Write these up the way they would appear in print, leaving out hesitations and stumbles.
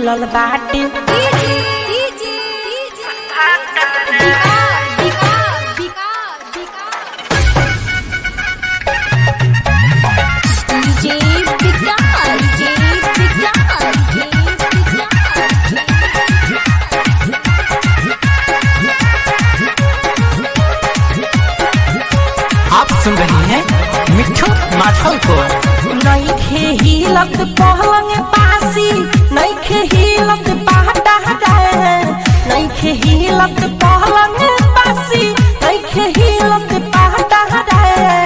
मिलल बाटे। आप सुन रही हैं मिठू माधव को। नइखे हिलत पलंग पासी, नइखे हिलत पाटा जाए, नइखे हिलत पलंग पासी, नइखे हिलत पाटा जाए।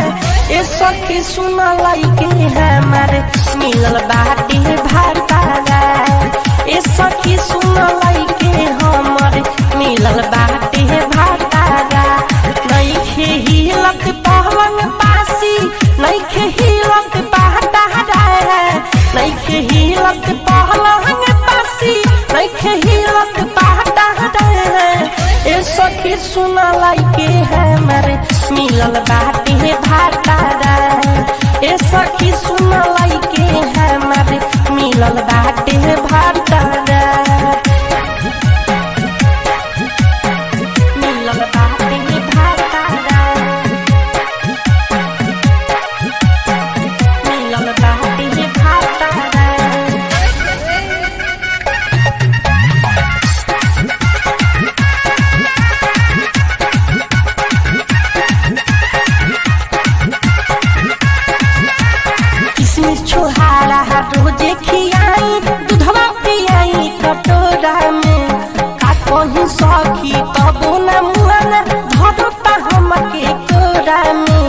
ए सखी सुन लइके हमारे मिलल बाटे भाटा जाए। ए सखी सुन लइके हमारे मिलल बाटे भाटा जाए। नइखे हिलत पलंग पासी, नइखे हिलत पाटा जाए, नइखे हिलत पलंग पासी, नइखे हिलत पाटा जाए। ए सखी सुन लइके हमारे मिलल बाटे भाटा जाए। ए सखी सुन लइके हमारे मिलल बाटे भाटा जाए। मिलल बाटे भाटा जाए, मिलल बाटे भाटा जाए। किसमिस छोहारा रोजे खियाई, दूधवा पियाई कटोरा में। का कहीं सखी तबो न मुआना धरता हमके कोरा में।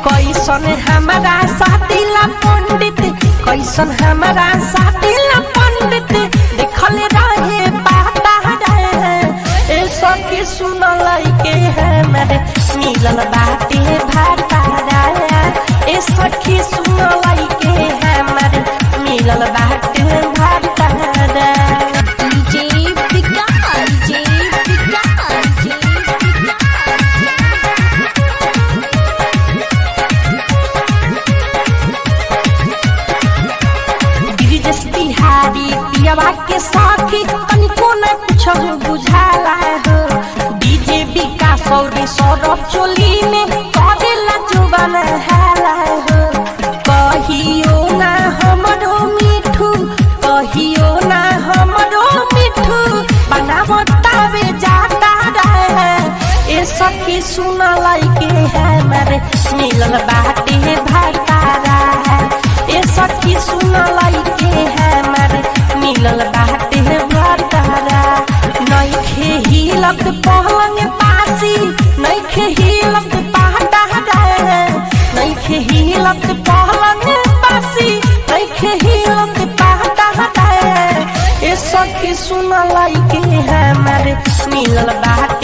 कैसन हमारा सातिला पंडित, कैसन हमारा सातिला पंडित, देखल रहे पाता रहे। ए सखी सुन लइके हमारे मिलल बाटे भाटा जाए। ए सखी सुन लइके हमारे मिलल बाटे भाटा जाए। गिरिजस बिहारी पियवा के साथी तनिको न कुछ बुझाला हो। डीजे विकास और सौरभ चोली में करेला जुबान हाला हो। कहियो ना हमरो मिठू, कहियो ना हमरो मिठू, बनावतावे जाता रहे। ए सखी सुन लइके हमारे मिलल बाटे भाटा रहे। ए सखी सुन लइके हमारे मिलल बाटे भाटा रहे। नइखे हिलत पलंग पासी, नइखे हिलत पाटा जाए, नइखे हिलत पलंग पासी, नइखे हिलत पाटा जाए। ए सखी सुन लइके हमारे मिलल बाटे